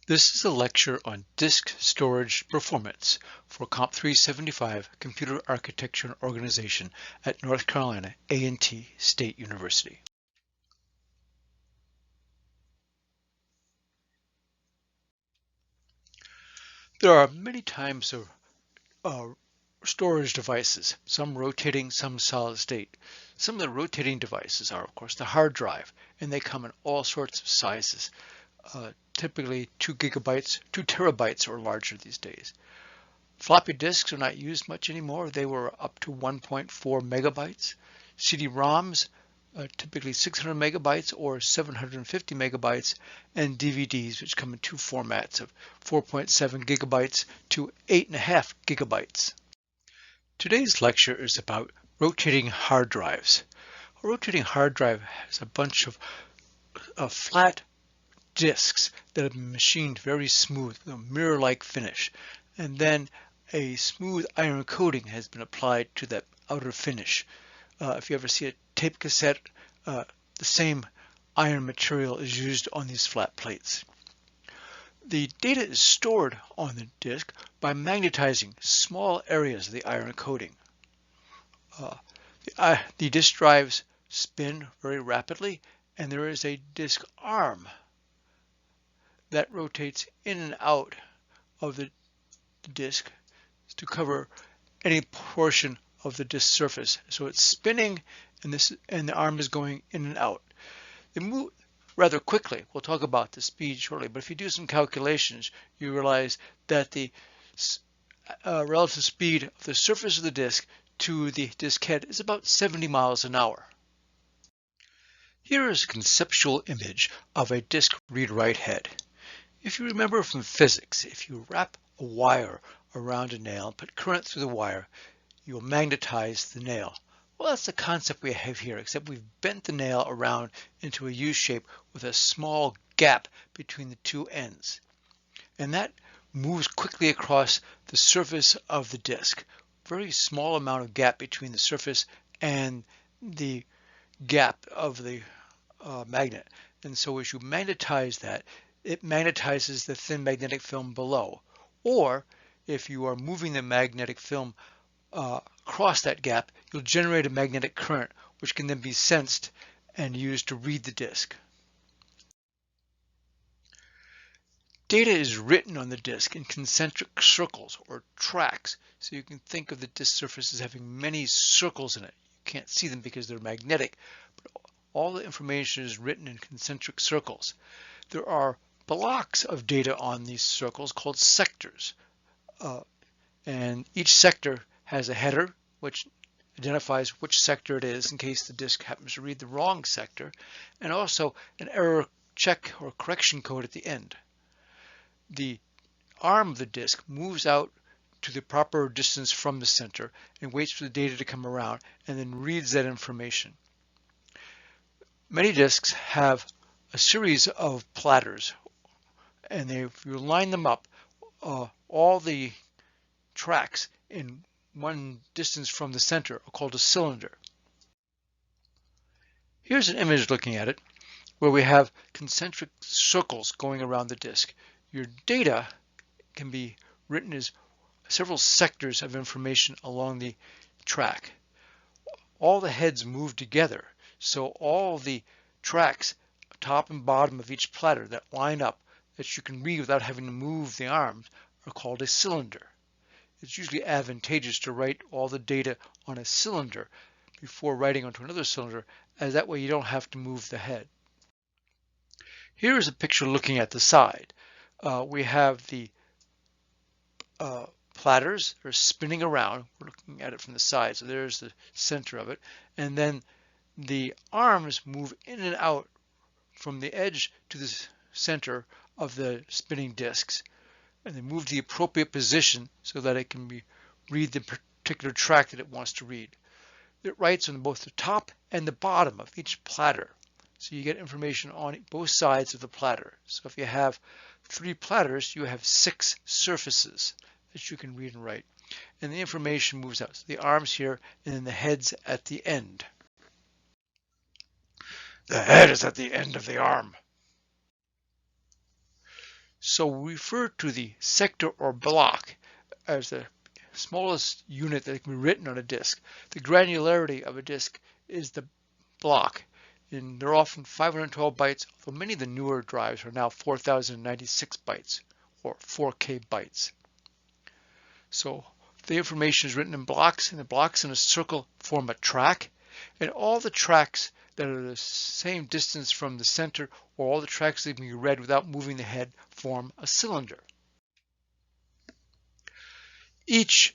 This is a lecture on disk storage performance for Comp 375 Computer Architecture and Organization at North Carolina A&T State University. There are many types of storage devices, some rotating, some solid state. Some of the rotating devices are, of course, the hard drive, and they come in all sorts of sizes, typically 2 gigabytes, 2 terabytes or larger these days. Floppy disks are not used much anymore. They were up to 1.4 megabytes. CD-ROMs, typically 600 megabytes or 750 megabytes, and DVDs, which come in two formats of 4.7 gigabytes to 8.5 gigabytes. Today's lecture is about rotating hard drives. A rotating hard drive has a bunch of flat disks that have been machined very smooth, with a mirror-like finish, and then a smooth iron coating has been applied to that outer finish. If you ever see a tape cassette, the same iron material is used on these flat plates. The data is stored on the disk by magnetizing small areas of the iron coating. The disk drives spin very rapidly, and there is a disk arm that rotates in and out of the disk to cover any portion of the disk surface. So it's spinning, and the arm is going in and out. They move rather quickly. We'll talk about the speed shortly, but if you do some calculations, you realize that the relative speed of the surface of the disk to the disk head is about 70 miles an hour. Here is a conceptual image of a disk read-write head. If you remember from physics, if you wrap a wire around a nail and put current through the wire, you'll magnetize the nail. Well, that's the concept we have here, except we've bent the nail around into a U shape with a small gap between the two ends. And that moves quickly across the surface of the disk. Very small amount of gap between the surface and the gap of the magnet. And so as you magnetize that, it magnetizes the thin magnetic film below. Or if you are moving the magnetic film across that gap, you'll generate a magnetic current, which can then be sensed and used to read the disk. Data is written on the disk in concentric circles or tracks, so you can think of the disk surface as having many circles in it. You can't see them because they're magnetic, but all the information is written in concentric circles. There are blocks of data on these circles called sectors, and each sector has a header which identifies which sector it is in case the disk happens to read the wrong sector, and also an error check or correction code at the end. The arm of the disk moves out to the proper distance from the center and waits for the data to come around and then reads that information. Many disks have a series of platters, and if you line them up, all the tracks in one distance from the center are called a cylinder. Here's an image looking at it where we have concentric circles going around the disk. Your data can be written as several sectors of information along the track. All the heads move together, so all the tracks, top and bottom of each platter that line up that you can read without having to move the arms, are called a cylinder. It's usually advantageous to write all the data on a cylinder before writing onto another cylinder, as that way you don't have to move the head. Here is a picture looking at the side. We have the platters that are spinning around. We're looking at it from the side, so there's the center of it. And then the arms move in and out from the edge to the center of the spinning disks, and they move to the appropriate position so that it can read the particular track that it wants to read. It writes on both the top and the bottom of each platter, so you get information on both sides of the platter. So if you have 3 platters, you have 6 surfaces that you can read and write, and the information moves out. So the arms here, and then the heads at the end. The head is at the end of the arm. So we refer to the sector or block as the smallest unit that can be written on a disk. The granularity of a disk is the block, and they're often 512 bytes, although many of the newer drives are now 4096 bytes or 4K bytes. So the information is written in blocks, and the blocks in a circle form a track, and all the tracks that are the same distance from the center, or all the tracks that can be read without moving the head, form a cylinder. Each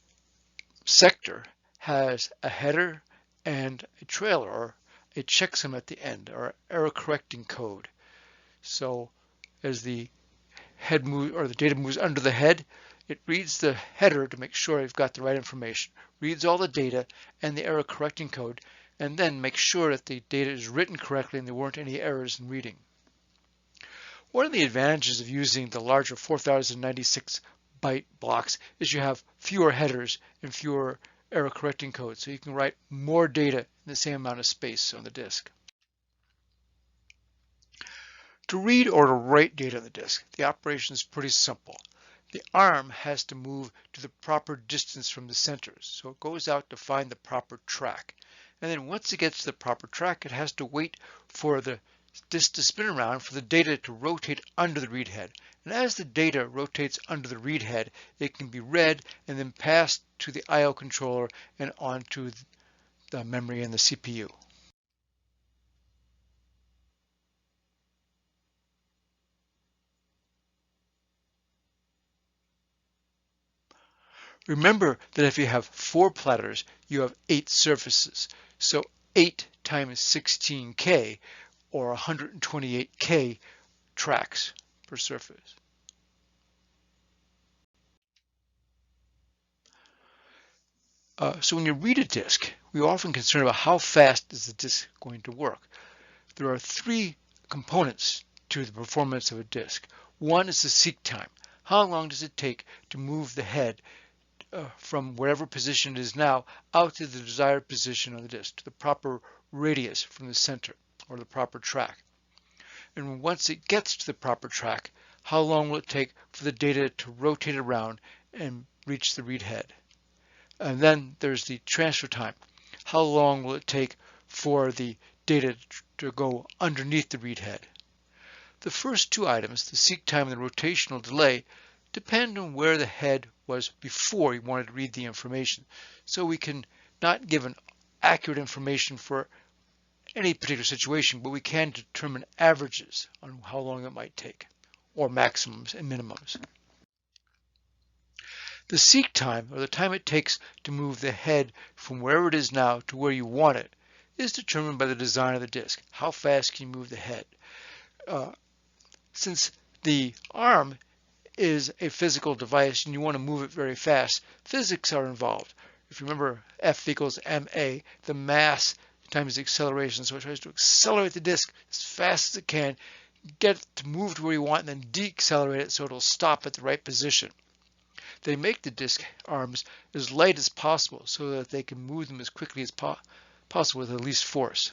sector has a header and a trailer, or a checksum at the end, or error correcting code. So as the head moves, or the data moves under the head, it reads the header to make sure you've got the right information, reads all the data and the error correcting code, and then makes sure that the data is written correctly and there weren't any errors in reading. One of the advantages of using the larger 4096 byte blocks is you have fewer headers and fewer error correcting codes, so you can write more data in the same amount of space on the disk. To read or to write data on the disk, the operation is pretty simple. The arm has to move to the proper distance from the center, so it goes out to find the proper track. And then once it gets to the proper track, it has to wait for the disk to spin around for the data to rotate under the read head. And as the data rotates under the read head, it can be read and then passed to the I/O controller and onto the memory and the CPU. Remember that if you have 4 platters, you have 8 surfaces. So 8 times 16K, or 128K tracks per surface. So when you read a disk, we're often concerned about how fast is the disk going to work. There are 3 components to the performance of a disk. One is the seek time. How long does it take to move the head from whatever position it is now out to the desired position on the disk, to the proper radius from the center, or the proper track. And once it gets to the proper track, how long will it take for the data to rotate around and reach the read head? And then there's the transfer time. How long will it take for the data to go underneath the read head? The first 2 items, the seek time and the rotational delay, depend on where the head was before you wanted to read the information. So we can not give an accurate information for any particular situation, but we can determine averages on how long it might take, or maximums and minimums. The seek time, or the time it takes to move the head from wherever it is now to where you want it, is determined by the design of the disk. How fast can you move the head? Since the arm is a physical device and you want to move it very fast, physics are involved. If you remember F equals ma, the mass times the acceleration, so it tries to accelerate the disk as fast as it can, get it to move to where you want, and then decelerate it so it'll stop at the right position. They make the disk arms as light as possible so that they can move them as quickly as possible with the least force.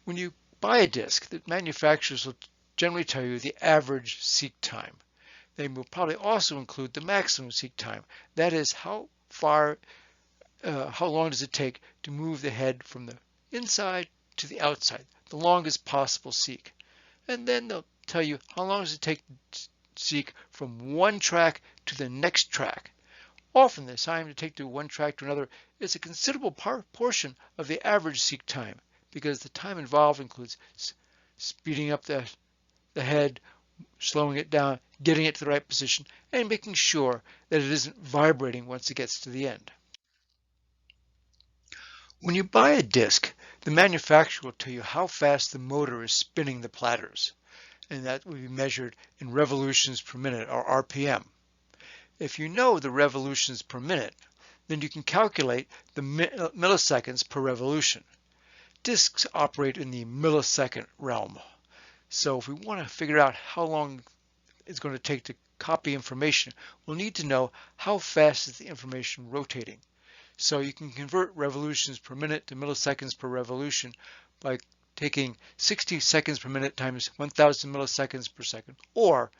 When you buy a disk, the manufacturers will generally tell you the average seek time. They will probably also include the maximum seek time. That is, how long does it take to move the head from the inside to the outside, the longest possible seek. And then they'll tell you how long does it take to seek from one track to the next track. Often the time to take to one track to another is a considerable portion of the average seek time, because the time involved includes speeding up the head, slowing it down, getting it to the right position, and making sure that it isn't vibrating once it gets to the end. When you buy a disk, the manufacturer will tell you how fast the motor is spinning the platters, and that will be measured in revolutions per minute, or RPM. If you know the revolutions per minute, then you can calculate the milliseconds per revolution. Disks operate in the millisecond realm. So if we want to figure out how long it's going to take to copy information, we'll need to know how fast is the information rotating. So you can convert revolutions per minute to milliseconds per revolution by taking 60 seconds per minute times 1,000 milliseconds per second, or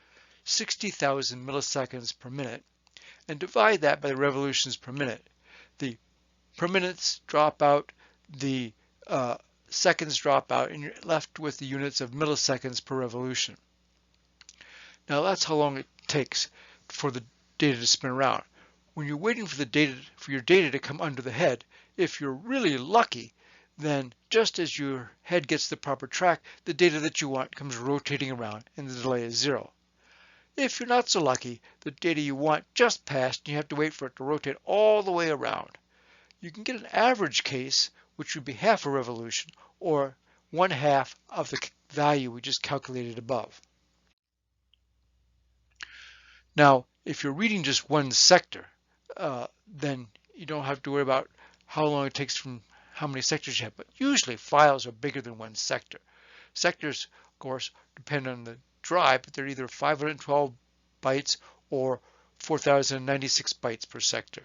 60,000 milliseconds per minute and divide that by the revolutions per minute. The per minutes drop out, the seconds drop out, and you're left with the units of milliseconds per revolution. Now that's how long it takes for the data to spin around. When you're waiting for your data to come under the head, if you're really lucky, then just as your head gets the proper track, the data that you want comes rotating around and the delay is 0. If you're not so lucky, the data you want just passed and you have to wait for it to rotate all the way around. You can get an average case, which would be half a revolution, or 1/2 of the value we just calculated above. Now, if you're reading just one sector, then you don't have to worry about how long it takes from how many sectors you have, but usually files are bigger than one sector. Sectors, of course, depend on the drive, but they're either 512 bytes or 4096 bytes per sector.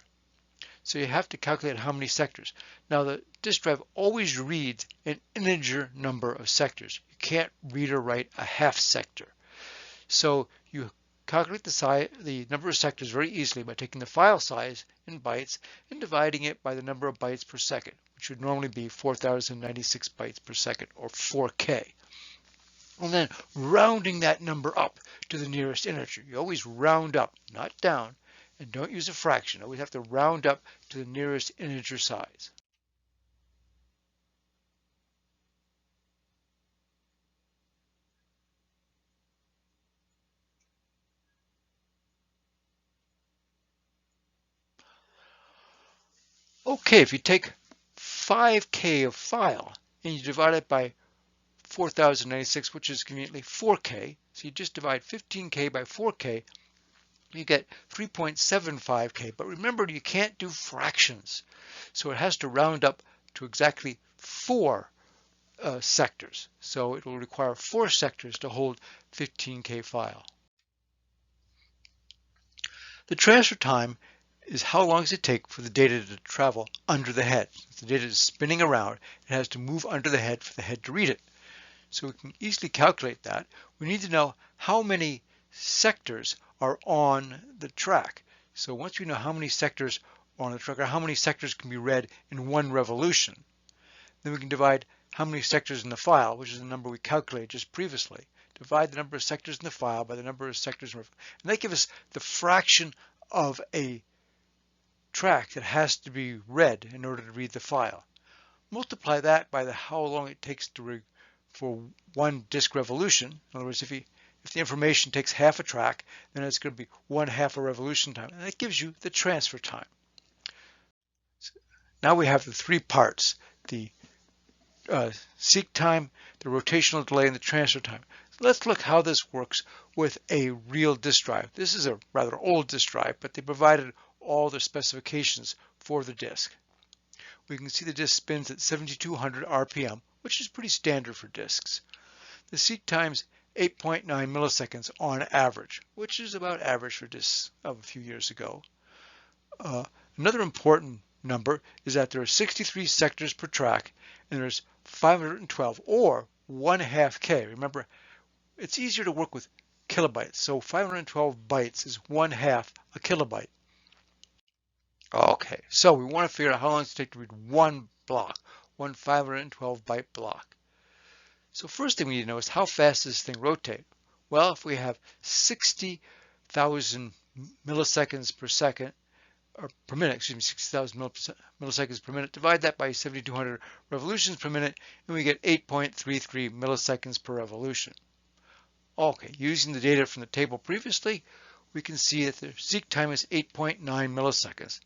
So you have to calculate how many sectors. Now the disk drive always reads an integer number of sectors. You can't read or write a half sector. So you calculate the number of sectors very easily by taking the file size in bytes and dividing it by the number of bytes per second, which would normally be 4096 bytes per second, or 4K. And then rounding that number up to the nearest integer. You always round up, not down, and don't use a fraction. Always have to round up to the nearest integer size. Okay, if you take 5K of file and you divide it by 4096, which is conveniently 4K, so you just divide 15K by 4K, you get 3.75K. But remember, you can't do fractions, so it has to round up to exactly 4 sectors. So it will require 4 sectors to hold 15K file. The transfer time is how long does it take for the data to travel under the head. If the data is spinning around, it has to move under the head for the head to read it. So we can easily calculate that. We need to know how many sectors are on the track. So once we know how many sectors are on the track, or how many sectors can be read in one revolution, then we can divide how many sectors in the file, which is the number we calculated just previously. Divide the number of sectors in the file by the number of sectors, and that gives us the fraction of a track that has to be read in order to read the file. Multiply that by how long it takes for one disk revolution. In other words, if the information takes half a track, then it's going to be 1/2 a revolution time, and that gives you the transfer time. So now we have the 3 parts: the seek time, the rotational delay, and the transfer time. So let's look how this works with a real disk drive. This is a rather old disk drive, but they provided all the specifications for the disk. We can see the disk spins at 7200 RPM, which is pretty standard for disks. The seek time's 8.9 milliseconds on average, which is about average for disks of a few years ago. Another important number is that there are 63 sectors per track, and there's 512, or 1/2 K. Remember, it's easier to work with kilobytes, so 512 bytes is 1/2 a kilobyte. Okay, so we want to figure out how long it takes to read one block, one 512 byte block. So first thing we need to know is how fast does this thing rotate? Well, if we have 60,000 milliseconds per second, or per minute, excuse me, 60,000 milliseconds per minute, divide that by 7,200 revolutions per minute, and we get 8.33 milliseconds per revolution. Okay, using the data from the table previously, we can see that the seek time is 8.9 milliseconds.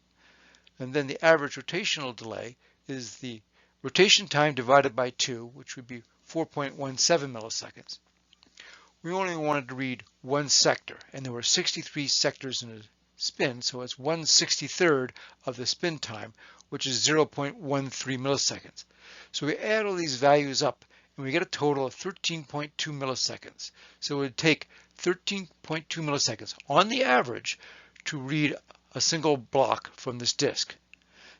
And then the average rotational delay is the rotation time divided by 2, which would be 4.17 milliseconds. We only wanted to read one sector, and there were 63 sectors in a spin, so it's 1/63 of the spin time, which is 0.13 milliseconds. So we add all these values up, and we get a total of 13.2 milliseconds. So it would take 13.2 milliseconds on the average to read a single block from this disk.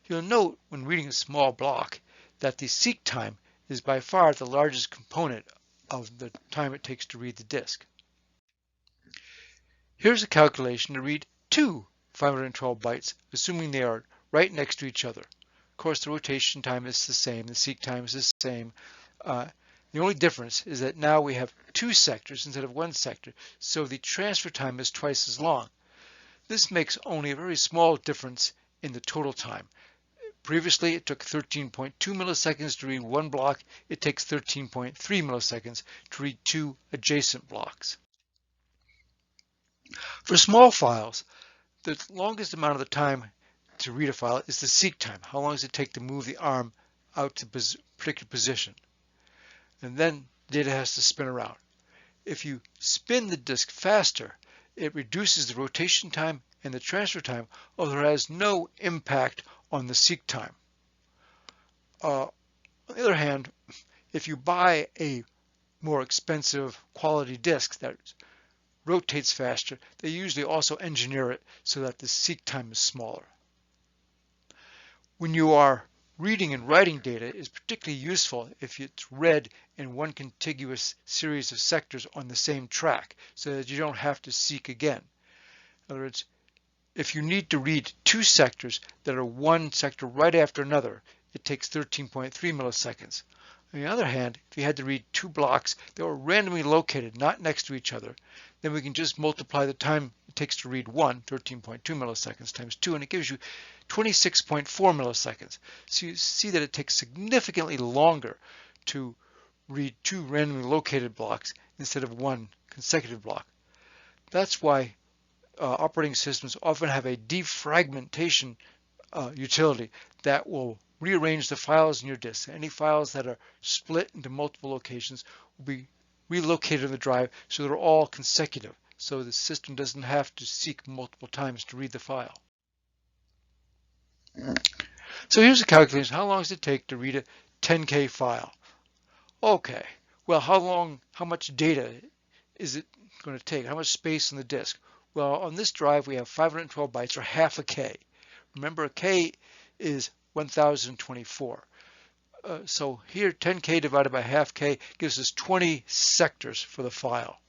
You'll note when reading a small block that the seek time is by far the largest component of the time it takes to read the disk. Here's a calculation to read two 512 bytes, assuming they are right next to each other. Of course, the rotation time is the same, the seek time is the same. The only difference is that now we have two sectors instead of one sector, so the transfer time is twice as long. This makes only a very small difference in the total time. Previously, it took 13.2 milliseconds to read one block. It takes 13.3 milliseconds to read two adjacent blocks. For small files, the longest amount of the time to read a file is the seek time. How long does it take to move the arm out to a particular position? And then data has to spin around. If you spin the disk faster, it reduces the rotation time and the transfer time, although it has no impact on the seek time. On the other hand, if you buy a more expensive quality disk that rotates faster, they usually also engineer it so that the seek time is smaller. When you are reading and writing data, is particularly useful if it's read in one contiguous series of sectors on the same track, so that you don't have to seek again. In other words, if you need to read two sectors that are one sector right after another, it takes 13.3 milliseconds. On the other hand, if you had to read two blocks that were randomly located, not next to each other, then we can just multiply the time it takes to read one, 13.2 milliseconds times 2, and it gives you 26.4 milliseconds. So you see that it takes significantly longer to read two randomly located blocks instead of one consecutive block. That's why operating systems often have a defragmentation utility that will rearrange the files in your disk. Any files that are split into multiple locations will be relocated on the drive so they're all consecutive, so the system doesn't have to seek multiple times to read the file. So here's a calculation. How long does it take to read a 10K file? Okay, well, how much data is it going to take? How much space on the disk? Well, on this drive we have 512 bytes, or half a K. Remember, a K is 1024. So here 10K divided by half K gives us 20 sectors for the file.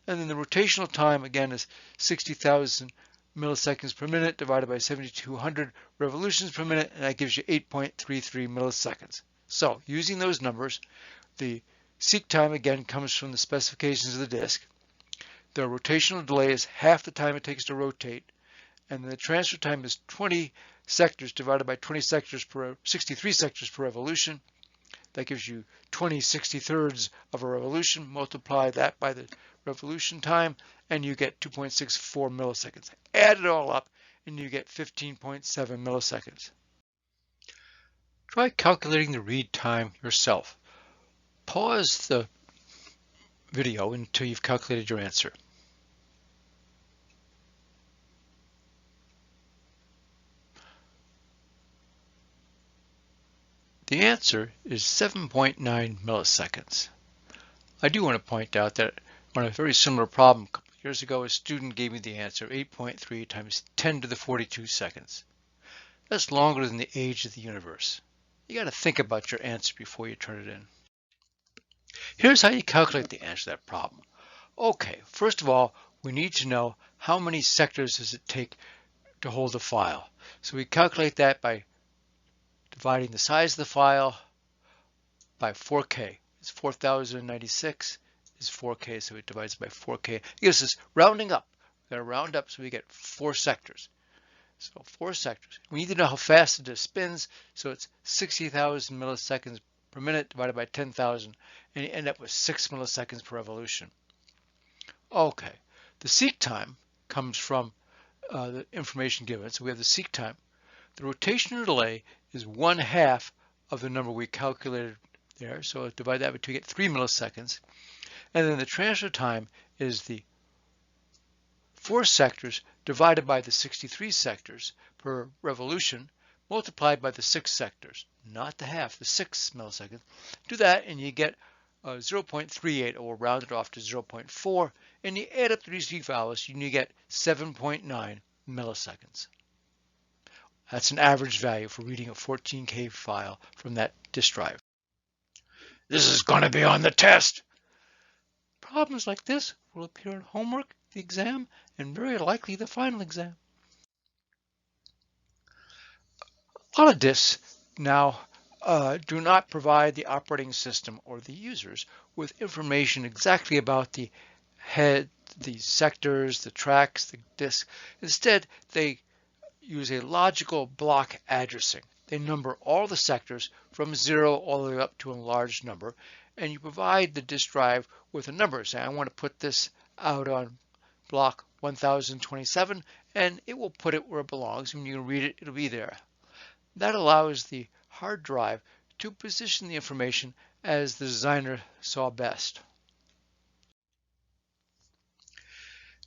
And then the rotational time again is 60,000 milliseconds per minute divided by 7,200 revolutions per minute, and that gives you 8.33 milliseconds. So using those numbers, the seek time again comes from the specifications of the disk. The rotational delay is half the time it takes to rotate, and the transfer time is 20 sectors divided by 20 sectors per 63 sectors per revolution. That gives you 20/63 of a revolution. Multiply that by the revolution time, and you get 2.64 milliseconds. Add it all up, and you get 15.7 milliseconds. Try calculating the read time yourself. Pause the video until you've calculated your answer. The answer is 7.9 milliseconds. I do want to point out that on a very similar problem a couple of years ago, a student gave me the answer 8.3 times 10 to the 42 seconds. That's longer than the age of the universe. You got to think about your answer before you turn it in. Here's how you calculate the answer to that problem. Okay, first of all, we need to know how many sectors does it take to hold a file. So we calculate that by dividing the size of the file by 4K. It's 4,096 is 4K, so it divides by 4K. It gives us rounding up. We're going to round up so we get 4 sectors. So 4 sectors. We need to know how fast it spins, so it's 60,000 milliseconds per minute divided by 10,000, and you end up with 6 milliseconds per revolution. Okay, the seek time comes from the information given. So we have the seek time. The rotational delay is 1/2 of the number we calculated there. So divide that by 2, you get 3 milliseconds. And then the transfer time is the 4 sectors divided by the 63 sectors per revolution multiplied by the 6 sectors, not the half, the 6 milliseconds. Do that and you get 0.38, or round it off to 0.4, and you add up these values and you get 7.9 milliseconds. That's an average value for reading a 14K file from that disk drive. This is going to be on the test. Problems like this will appear in homework the exam and very likely the final exam. A lot of disks now do not provide the operating system or the users with information exactly about the head, the sectors, the tracks, the disk. Instead, they use a logical block addressing. They number all the sectors from 0 all the way up to a large number, and you provide the disk drive with a number. Say, I want to put this out on block 1027, and it will put it where it belongs. When you read it, it'll be there. That allows the hard drive to position the information as the designer saw best.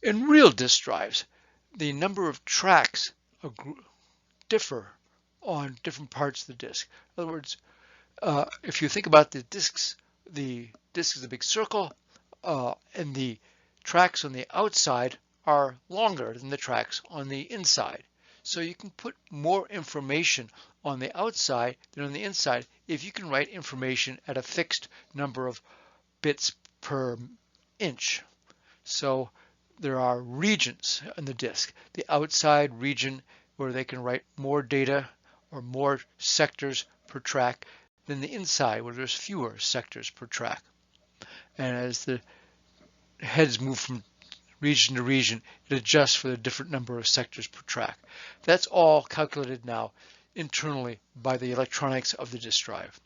In real disk drives, the number of tracks differ on different parts of the disk. In other words, if you think about the disk is a big circle, and the tracks on the outside are longer than the tracks on the inside. So you can put more information on the outside than on the inside if you can write information at a fixed number of bits per inch. So there are regions in the disk. The outside region where they can write more data or more sectors per track than the inside where there's fewer sectors per track. And as the heads move from region to region, it adjusts for the different number of sectors per track. That's all calculated now internally by the electronics of the disk drive.